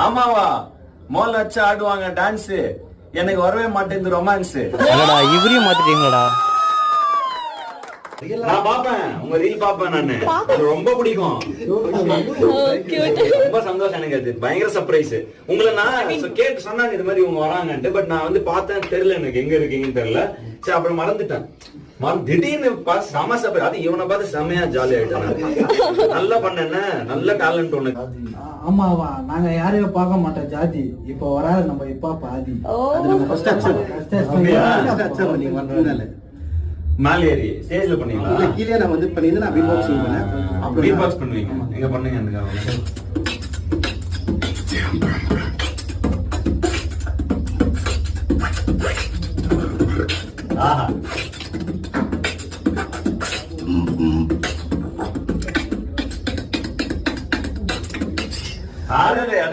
ஆமாவா மோல் வச்சு ஆடுவாங்க டான்ஸ், எனக்கு வரவே மாட்டேங்குது ரொமான்ஸ். அடடா இவரையும் மாத்திட்டீங்களா? நான் பாப்பேன், உங்க ரீல் பாப்பேன் நானு, அது ரொம்ப பிடிக்கும். ரொம்ப சந்தோஷம் எனக்கு, அது பயங்கர சர்ப்ரைஸ். உங்களை நான் கேட்டு சொன்னாங்க இது மாதிரி இவங்க வராங்கன்ட்டு, பட் நான் வந்து பார்த்தேன், தெரியல எனக்கு எங்க இருக்கீங்கன்னு தெரியல. சரி அப்புறம் மறந்துட்டேன். திடீர்னு செம சர்ப்ரைஸ். அது இவனை பார்த்து செமையா ஜாலி ஆயிட்டேன். நல்லா பண்ணேன்னு, நல்ல டேலண்ட் ஒண்ணு. ஆமாவா, நாங்க யாரையும் பார்க்க மாட்டோம் ஜாதி. இப்போ வராது நம்ம இப்ப பாதி. அது நம்ம ஃபர்ஸ்ட் அக்செப்ட் பண்ணி மேலே ஏறி ஸ்டேஜ்ல பண்ணீங்களா? கீழே நான் வந்து பண்ணிட்டு நான் பீட் பாக்ஸ் பண்ணேன். பீட் பாக்ஸ் பண்ணுவீங்க, எங்க பண்ணுங்க.